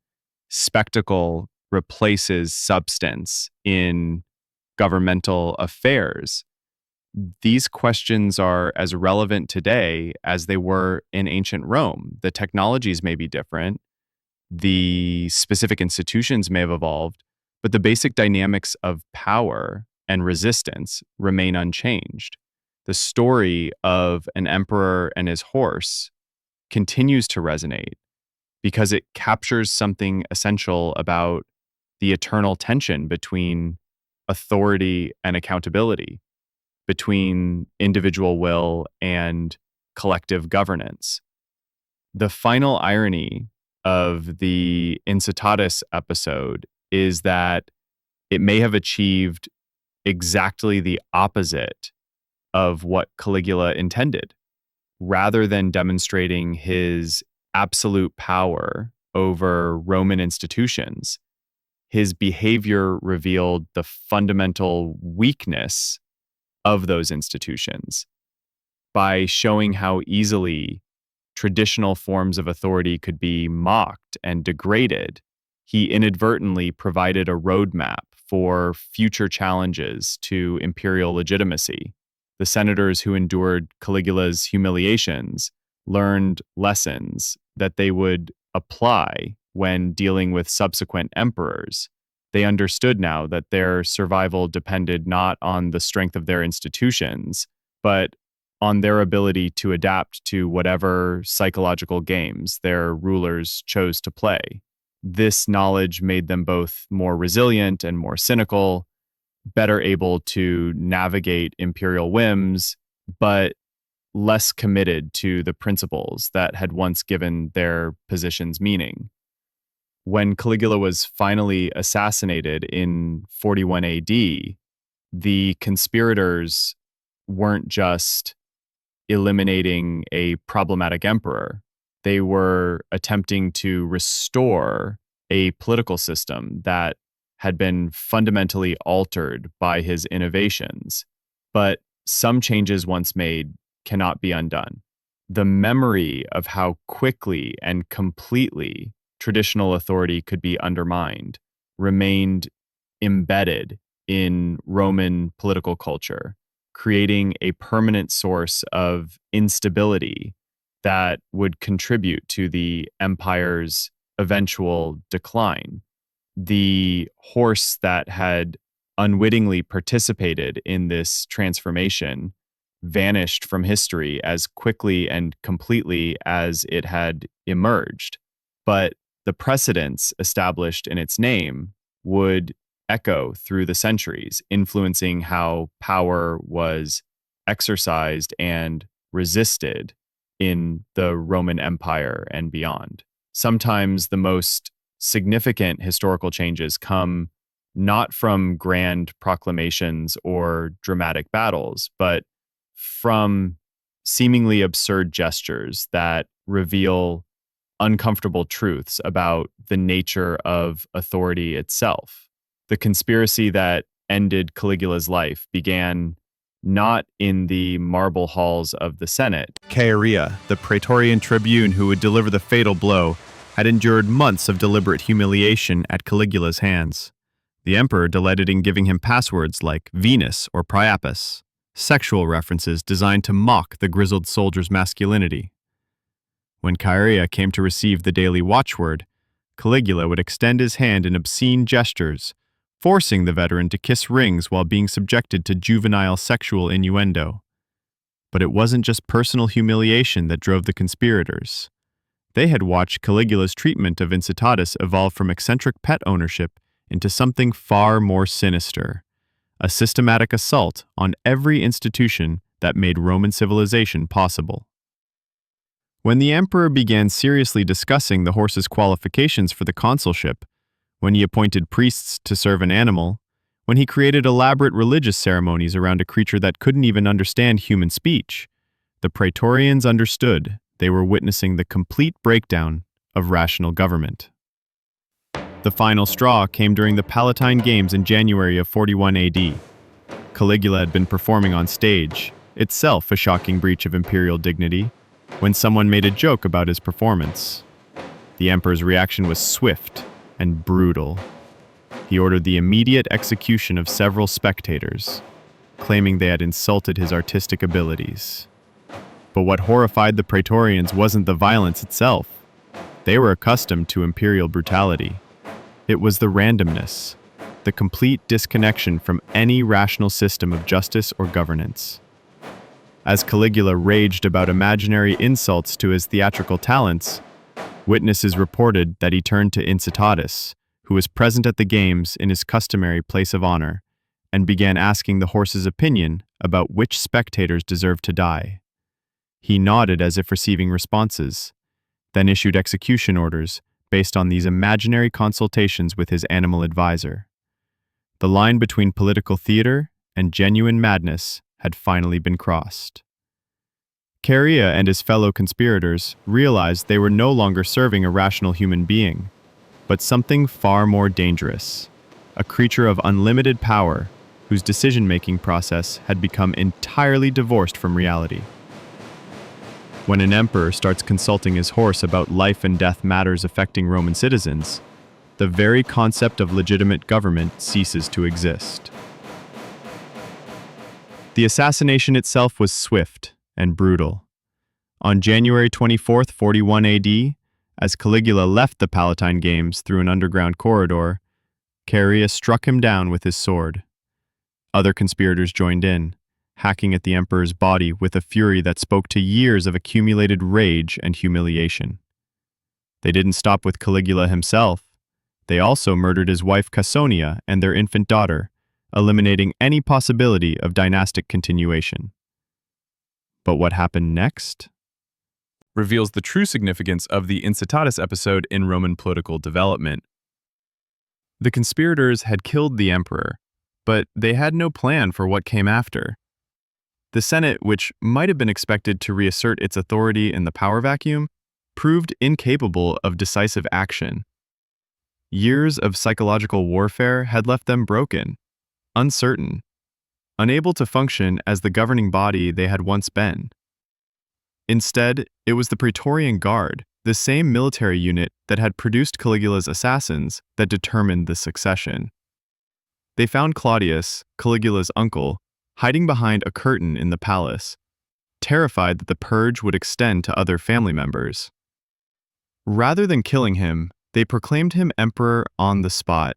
spectacle replaces substance in governmental affairs? These questions are as relevant today as they were in ancient Rome. The technologies may be different, the specific institutions may have evolved, but the basic dynamics of power and resistance remain unchanged. The story of an emperor and his horse continues to resonate because it captures something essential about the eternal tension between authority and accountability, between individual will and collective governance. The final irony of the Incitatus episode is that it may have achieved exactly the opposite of what Caligula intended. Rather than demonstrating his absolute power over Roman institutions, his behavior revealed the fundamental weakness of those institutions by showing how easily traditional forms of authority could be mocked and degraded. He inadvertently provided a roadmap for future challenges to imperial legitimacy. The senators who endured Caligula's humiliations learned lessons that they would apply when dealing with subsequent emperors. They understood now that their survival depended not on the strength of their institutions, but on their ability to adapt to whatever psychological games their rulers chose to play. This knowledge made them both more resilient and more cynical, better able to navigate imperial whims, but less committed to the principles that had once given their positions meaning. When Caligula was finally assassinated in 41 AD, the conspirators weren't just eliminating a problematic emperor. They were attempting to restore a political system that had been fundamentally altered by his innovations. But some changes once made cannot be undone. The memory of how quickly and completely traditional authority could be undermined remained embedded in Roman political culture, creating a permanent source of instability that would contribute to the empire's eventual decline. The horse that had unwittingly participated in this transformation vanished from history as quickly and completely as it had emerged. But the precedents established in its name would echo through the centuries, influencing how power was exercised and resisted in the Roman Empire and beyond. Sometimes the most significant historical changes come not from grand proclamations or dramatic battles, but from seemingly absurd gestures that reveal uncomfortable truths about the nature of authority itself. The conspiracy that ended Caligula's life began not in the marble halls of the Senate. Chaerea, the Praetorian tribune who would deliver the fatal blow, had endured months of deliberate humiliation at Caligula's hands. The emperor delighted in giving him passwords like Venus or Priapus, sexual references designed to mock the grizzled soldier's masculinity. When Chaerea came to receive the daily watchword, Caligula would extend his hand in obscene gestures, forcing the veteran to kiss rings while being subjected to juvenile sexual innuendo. But it wasn't just personal humiliation that drove the conspirators. They had watched Caligula's treatment of Incitatus evolve from eccentric pet ownership into something far more sinister, a systematic assault on every institution that made Roman civilization possible. When the emperor began seriously discussing the horse's qualifications for the consulship, when he appointed priests to serve an animal, when he created elaborate religious ceremonies around a creature that couldn't even understand human speech, the Praetorians understood they were witnessing the complete breakdown of rational government. The final straw came during the Palatine Games in January of 41 AD. Caligula had been performing on stage, itself a shocking breach of imperial dignity, when someone made a joke about his performance. The emperor's reaction was swift and brutal. He ordered the immediate execution of several spectators, claiming they had insulted his artistic abilities. But what horrified the Praetorians wasn't the violence itself. They were accustomed to imperial brutality. It was the randomness, the complete disconnection from any rational system of justice or governance. As Caligula raged about imaginary insults to his theatrical talents, witnesses reported that he turned to Incitatus, who was present at the games in his customary place of honor, and began asking the horse's opinion about which spectators deserved to die. He nodded as if receiving responses, then issued execution orders based on these imaginary consultations with his animal advisor. The line between political theater and genuine madness had finally been crossed. Chaerea and his fellow conspirators realized they were no longer serving a rational human being, but something far more dangerous, a creature of unlimited power whose decision-making process had become entirely divorced from reality. When an emperor starts consulting his horse about life and death matters affecting Roman citizens, the very concept of legitimate government ceases to exist. The assassination itself was swift and brutal. On January 24, 41 AD, as Caligula left the Palatine Games through an underground corridor, Chaerea struck him down with his sword. Other conspirators joined in, hacking at the emperor's body with a fury that spoke to years of accumulated rage and humiliation. They didn't stop with Caligula himself. They also murdered his wife Caesonia and their infant daughter, eliminating any possibility of dynastic continuation. But what happened next reveals the true significance of the Incitatus episode in Roman political development. The conspirators had killed the emperor, but they had no plan for what came after. The Senate, which might have been expected to reassert its authority in the power vacuum, proved incapable of decisive action. Years of psychological warfare had left them broken, uncertain, unable to function as the governing body they had once been. Instead, it was the Praetorian Guard, the same military unit that had produced Caligula's assassins, that determined the succession. They found Claudius, Caligula's uncle, hiding behind a curtain in the palace, terrified that the purge would extend to other family members. Rather than killing him, they proclaimed him emperor on the spot,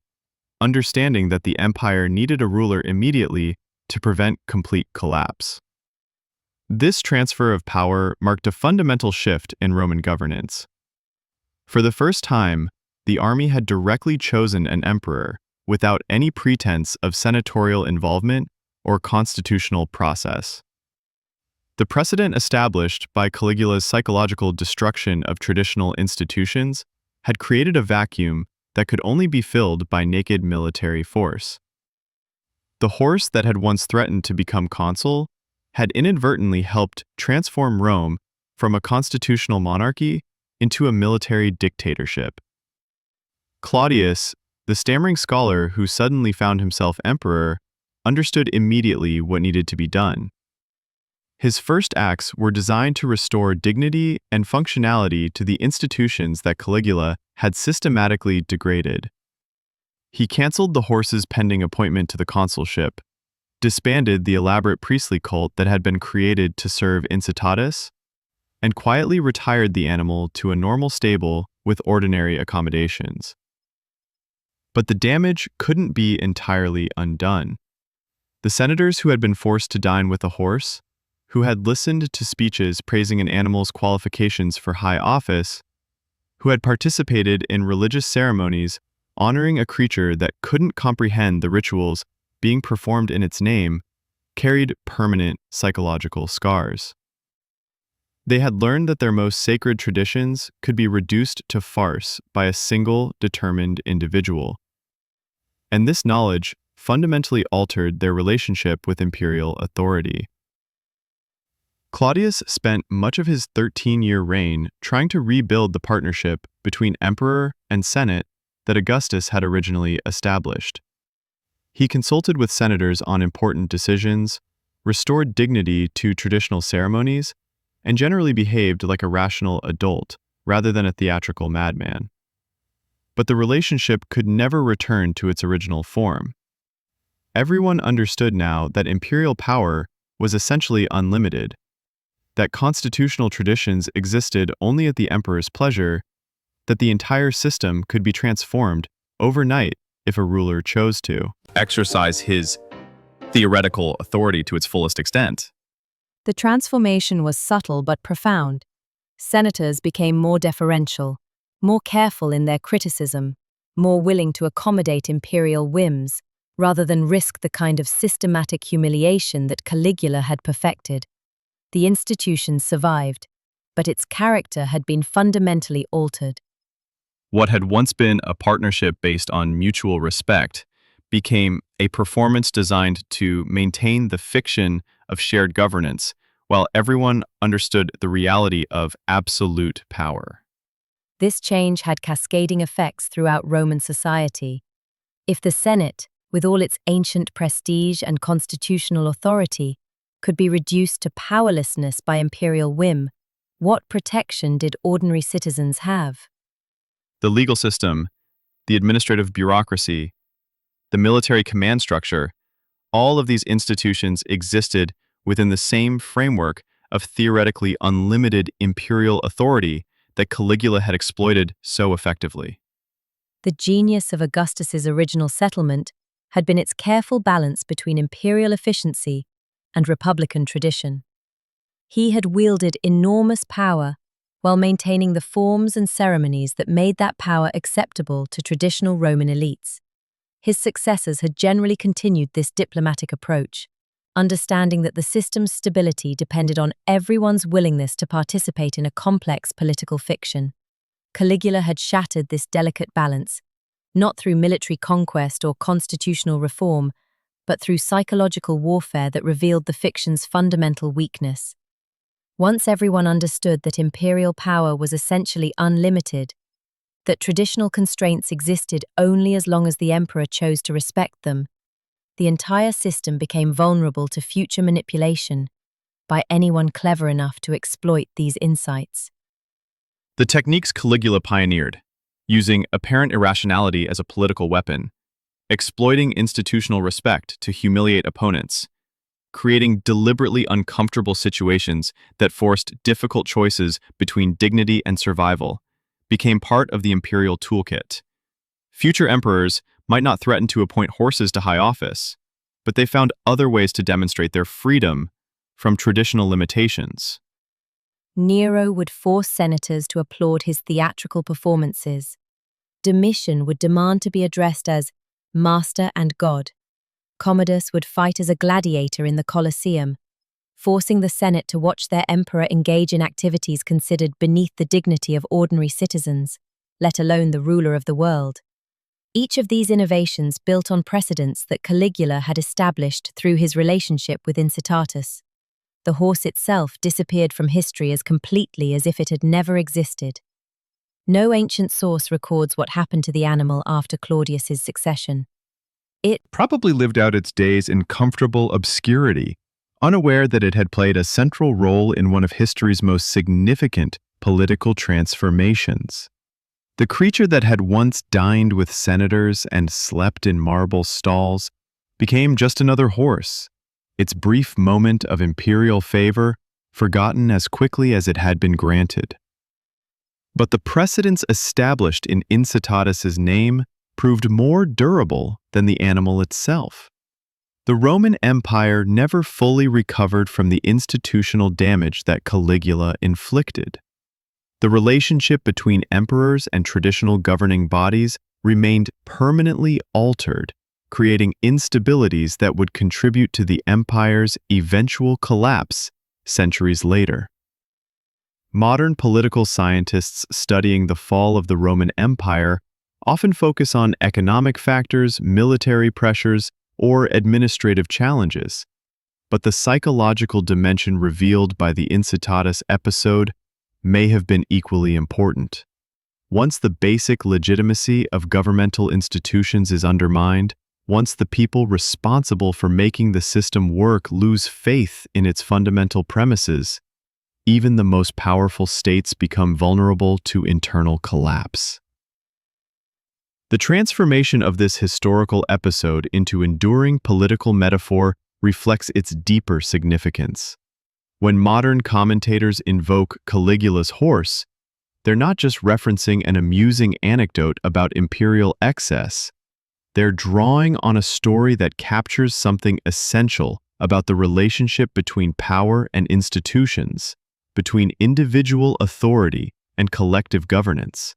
understanding that the empire needed a ruler immediately to prevent complete collapse. This transfer of power marked a fundamental shift in Roman governance. For the first time, the army had directly chosen an emperor without any pretense of senatorial involvement or constitutional process. The precedent established by Caligula's psychological destruction of traditional institutions had created a vacuum that could only be filled by naked military force. The horse that had once threatened to become consul had inadvertently helped transform Rome from a constitutional monarchy into a military dictatorship. Claudius, the stammering scholar who suddenly found himself emperor, understood immediately what needed to be done. His first acts were designed to restore dignity and functionality to the institutions that Caligula had systematically degraded. He canceled the horse's pending appointment to the consulship, disbanded the elaborate priestly cult that had been created to serve Incitatus, and quietly retired the animal to a normal stable with ordinary accommodations. But the damage couldn't be entirely undone. The senators who had been forced to dine with a horse, who had listened to speeches praising an animal's qualifications for high office, who had participated in religious ceremonies honoring a creature that couldn't comprehend the rituals being performed in its name, carried permanent psychological scars. They had learned that their most sacred traditions could be reduced to farce by a single determined individual. And this knowledge fundamentally altered their relationship with imperial authority. Claudius spent much of his 13-year reign trying to rebuild the partnership between emperor and senate that Augustus had originally established. He consulted with senators on important decisions, restored dignity to traditional ceremonies, and generally behaved like a rational adult rather than a theatrical madman. But the relationship could never return to its original form. Everyone understood now that imperial power was essentially unlimited, that constitutional traditions existed only at the emperor's pleasure, that the entire system could be transformed overnight if a ruler chose to exercise his theoretical authority to its fullest extent. The transformation was subtle but profound. Senators became more deferential, more careful in their criticism, more willing to accommodate imperial whims, rather than risk the kind of systematic humiliation that Caligula had perfected. The institution survived, but its character had been fundamentally altered. What had once been a partnership based on mutual respect became a performance designed to maintain the fiction of shared governance, while everyone understood the reality of absolute power. This change had cascading effects throughout Roman society. If the Senate, with all its ancient prestige and constitutional authority, could be reduced to powerlessness by imperial whim, what protection did ordinary citizens have? The legal system, the administrative bureaucracy, the military command structure, all of these institutions existed within the same framework of theoretically unlimited imperial authority that Caligula had exploited so effectively. The genius of Augustus's original settlement had been its careful balance between imperial efficiency and republican tradition. He had wielded enormous power while maintaining the forms and ceremonies that made that power acceptable to traditional Roman elites. His successors had generally continued this diplomatic approach, understanding that the system's stability depended on everyone's willingness to participate in a complex political fiction. Caligula had shattered this delicate balance, not through military conquest or constitutional reform, but through psychological warfare that revealed the fiction's fundamental weakness. Once everyone understood that imperial power was essentially unlimited, that traditional constraints existed only as long as the emperor chose to respect them, the entire system became vulnerable to future manipulation by anyone clever enough to exploit these insights. The techniques Caligula pioneered, using apparent irrationality as a political weapon, exploiting institutional respect to humiliate opponents, creating deliberately uncomfortable situations that forced difficult choices between dignity and survival, became part of the imperial toolkit. Future emperors might not threaten to appoint horses to high office, but they found other ways to demonstrate their freedom from traditional limitations. Nero would force senators to applaud his theatrical performances. Domitian would demand to be addressed as master and god. Commodus would fight as a gladiator in the Colosseum, forcing the Senate to watch their emperor engage in activities considered beneath the dignity of ordinary citizens, let alone the ruler of the world. Each of these innovations built on precedents that Caligula had established through his relationship with Incitatus. The horse itself disappeared from history as completely as if it had never existed. No ancient source records what happened to the animal after Claudius's succession. It Probably lived out its days in comfortable obscurity, unaware that it had played a central role in one of history's most significant political transformations. The creature that had once dined with senators and slept in marble stalls became just another horse, its brief moment of imperial favor forgotten as quickly as it had been granted. But the precedents established in Incitatus's name proved more durable than the animal itself. The Roman Empire never fully recovered from the institutional damage that Caligula inflicted. The relationship between emperors and traditional governing bodies remained permanently altered, creating instabilities that would contribute to the empire's eventual collapse centuries later. Modern political scientists studying the fall of the Roman Empire often focus on economic factors, military pressures, or administrative challenges, but the psychological dimension revealed by the Incitatus episode may have been equally important. Once the basic legitimacy of governmental institutions is undermined, once the people responsible for making the system work lose faith in its fundamental premises, even the most powerful states become vulnerable to internal collapse. The transformation of this historical episode into enduring political metaphor reflects its deeper significance. When modern commentators invoke Caligula's horse, they're not just referencing an amusing anecdote about imperial excess. They're drawing on a story that captures something essential about the relationship between power and institutions, between individual authority and collective governance.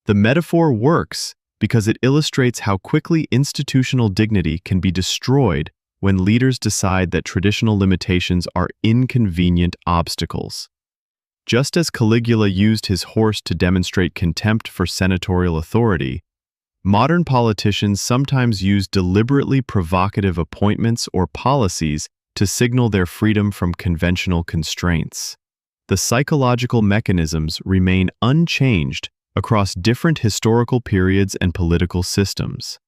The metaphor works because it illustrates how quickly institutional dignity can be destroyed when leaders decide that traditional limitations are inconvenient obstacles. Just as Caligula used his horse to demonstrate contempt for senatorial authority, modern politicians sometimes use deliberately provocative appointments or policies to signal their freedom from conventional constraints. The psychological mechanisms remain unchanged across different historical periods and political systems.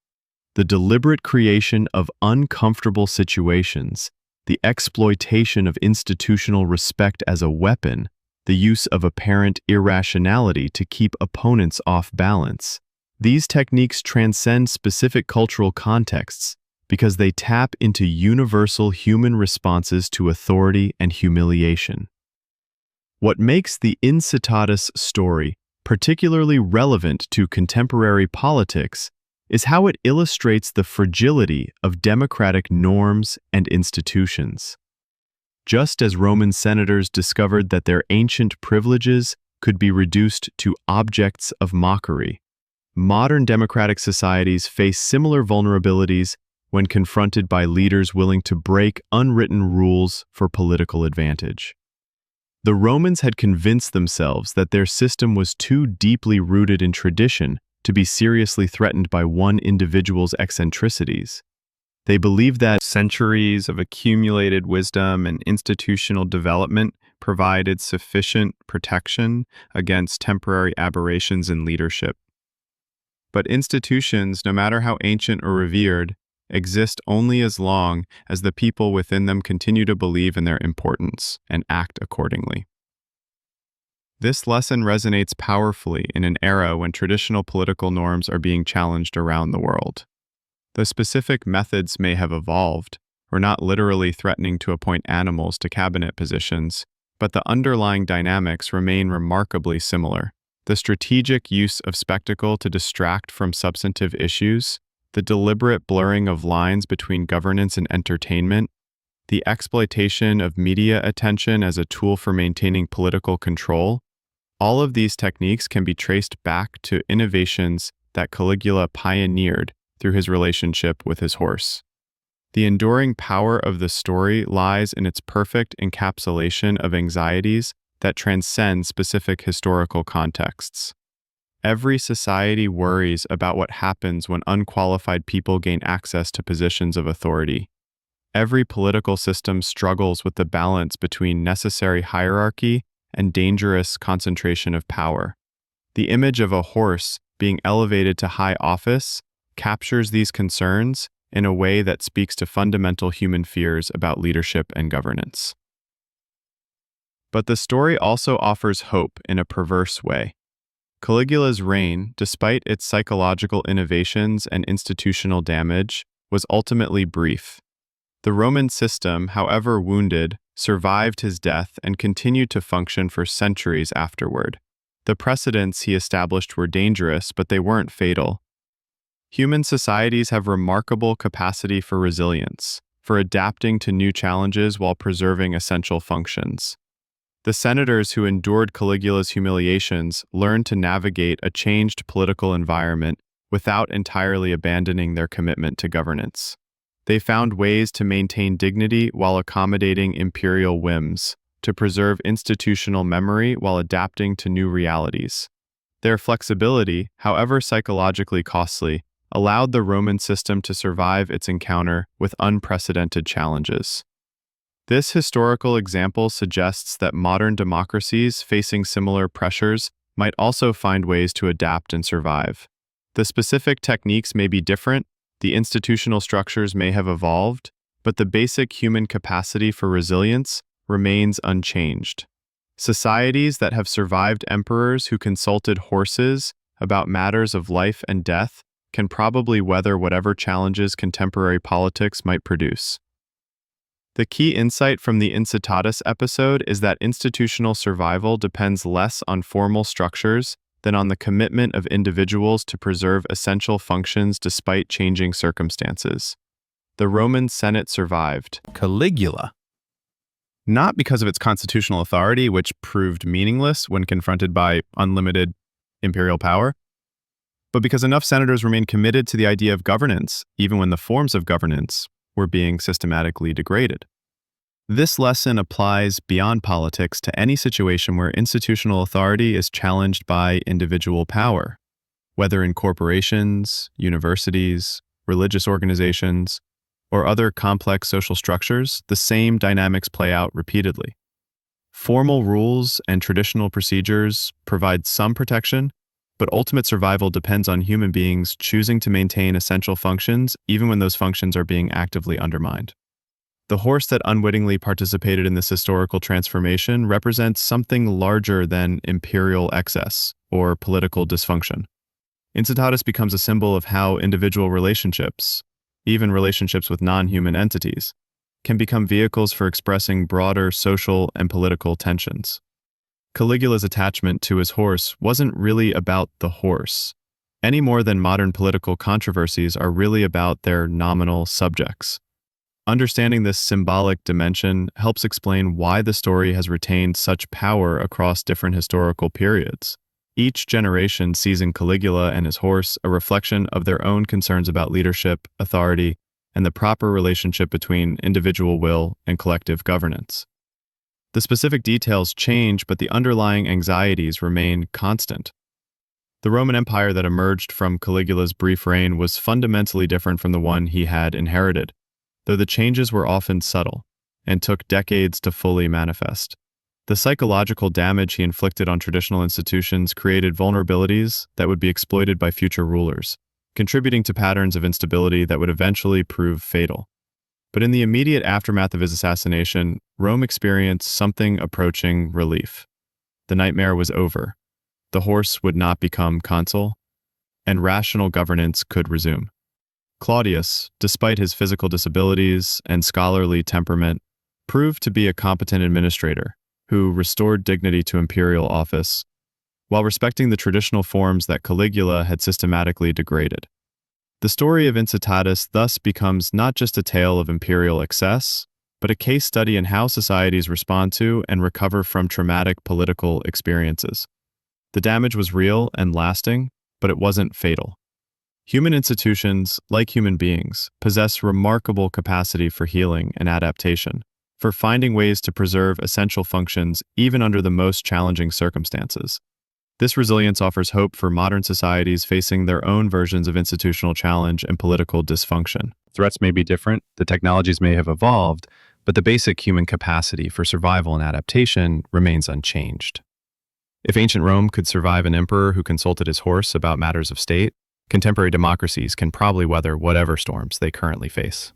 The deliberate creation of uncomfortable situations, the exploitation of institutional respect as a weapon, the use of apparent irrationality to keep opponents off balance. These techniques transcend specific cultural contexts because they tap into universal human responses to authority and humiliation. What makes the Incitatus story particularly relevant to contemporary politics is how it illustrates the fragility of democratic norms and institutions. Just as Roman senators discovered that their ancient privileges could be reduced to objects of mockery, Modern democratic societies face similar vulnerabilities when confronted by leaders willing to break unwritten rules for political advantage. The Romans had convinced themselves that their system was too deeply rooted in tradition to be seriously threatened by one individual's eccentricities. They believed that Centuries of accumulated wisdom and institutional development provided sufficient protection against temporary aberrations in leadership. But institutions, no matter how ancient or revered, exist only as long as the people within them continue to believe in their importance and act accordingly. This lesson resonates powerfully in an era when traditional political norms are being challenged around the world. The specific methods may have evolved, or not literally threatening to appoint animals to cabinet positions, but the underlying dynamics remain remarkably similar. The strategic use of spectacle to distract from substantive issues, the deliberate blurring of lines between governance and entertainment, the exploitation of media attention as a tool for maintaining political control, all of these techniques can be traced back to innovations that Caligula pioneered through his relationship with his horse. The enduring power of the story lies in its perfect encapsulation of anxieties that transcend specific historical contexts. Every society worries about what happens when unqualified people gain access to positions of authority. Every political system struggles with the balance between necessary hierarchy and dangerous concentration of power. The image of a horse being elevated to high office captures these concerns in a way that speaks to fundamental human fears about leadership and governance. But the story also offers hope in a perverse way. Caligula's reign, despite its psychological innovations and institutional damage, was ultimately brief. The Roman system, however wounded, survived his death and continued to function for centuries afterward. The precedents he established were dangerous, but they weren't fatal. Human societies have remarkable capacity for resilience, for adapting to new challenges while preserving essential functions. The senators who endured Caligula's humiliations learned to navigate a changed political environment without entirely abandoning their commitment to governance. They found ways to maintain dignity while accommodating imperial whims, to preserve institutional memory while adapting to new realities. Their flexibility, however psychologically costly, allowed the Roman system to survive its encounter with unprecedented challenges. This historical example suggests that modern democracies facing similar pressures might also find ways to adapt and survive. The specific techniques may be different, the institutional structures may have evolved, but the basic human capacity for resilience remains unchanged. Societies that have survived emperors who consulted horses about matters of life and death can probably weather whatever challenges contemporary politics might produce. The key insight from the Incitatus episode is that institutional survival depends less on formal structures than on the commitment of individuals to preserve essential functions despite changing circumstances. The Roman Senate survived. Caligula. Not because of its constitutional authority, which proved meaningless when confronted by unlimited imperial power, but because enough senators remained committed to the idea of governance, even when the forms of governance were being systematically degraded. This lesson applies beyond politics to any situation where institutional authority is challenged by individual power, whether in corporations, universities, religious organizations, or other complex social structures. The same dynamics play out repeatedly. Formal rules and traditional procedures provide some protection, but ultimate survival depends on human beings choosing to maintain essential functions even when those functions are being actively undermined. The horse that unwittingly participated in this historical transformation represents something larger than imperial excess or political dysfunction. Incitatus becomes a symbol of how individual relationships, even relationships with non-human entities, can become vehicles for expressing broader social and political tensions. Caligula's attachment to his horse wasn't really about the horse, any more than modern political controversies are really about their nominal subjects. Understanding this symbolic dimension helps explain why the story has retained such power across different historical periods. Each generation sees in Caligula and his horse a reflection of their own concerns about leadership, authority, and the proper relationship between individual will and collective governance. The specific details change, but the underlying anxieties remain constant. The Roman Empire that emerged from Caligula's brief reign was fundamentally different from the one he had inherited, though the changes were often subtle and took decades to fully manifest. The psychological damage he inflicted on traditional institutions created vulnerabilities that would be exploited by future rulers, contributing to patterns of instability that would eventually prove fatal. But in the immediate aftermath of his assassination, Rome experienced something approaching relief. The nightmare was over. The horse would not become consul, and rational governance could resume. Claudius, despite his physical disabilities and scholarly temperament, proved to be a competent administrator who restored dignity to imperial office while respecting the traditional forms that Caligula had systematically degraded. The story of Incitatus thus becomes not just a tale of imperial excess, but a case study in how societies respond to and recover from traumatic political experiences. The damage was real and lasting, but it wasn't fatal. Human institutions, like human beings, possess remarkable capacity for healing and adaptation, for finding ways to preserve essential functions even under the most challenging circumstances. This resilience offers hope for modern societies facing their own versions of institutional challenge and political dysfunction. Threats may be different, the technologies may have evolved, but the basic human capacity for survival and adaptation remains unchanged. If ancient Rome could survive an emperor who consulted his horse about matters of state, contemporary democracies can probably weather whatever storms they currently face.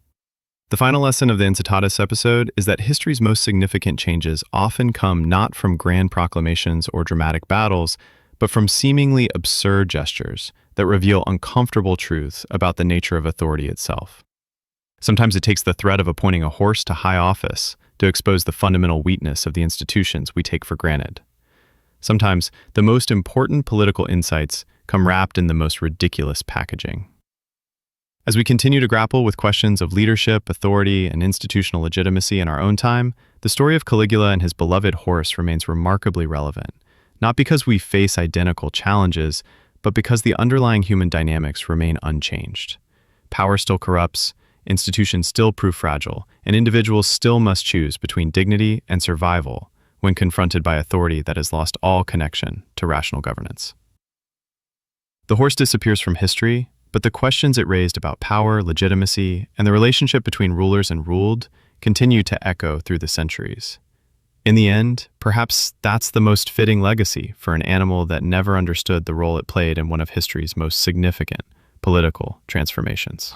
The final lesson of the Incitatus episode is that history's most significant changes often come not from grand proclamations or dramatic battles, but from seemingly absurd gestures that reveal uncomfortable truths about the nature of authority itself. Sometimes it takes the threat of appointing a horse to high office to expose the fundamental weakness of the institutions we take for granted. Sometimes the most important political insights come wrapped in the most ridiculous packaging. As we continue to grapple with questions of leadership, authority, and institutional legitimacy in our own time, the story of Caligula and his beloved horse remains remarkably relevant, not because we face identical challenges, but because the underlying human dynamics remain unchanged. Power still corrupts, institutions still prove fragile, and individuals still must choose between dignity and survival when confronted by authority that has lost all connection to rational governance. The horse disappears from history, but the questions it raised about power, legitimacy, and the relationship between rulers and ruled continue to echo through the centuries. In the end, perhaps that's the most fitting legacy for an animal that never understood the role it played in one of history's most significant political transformations.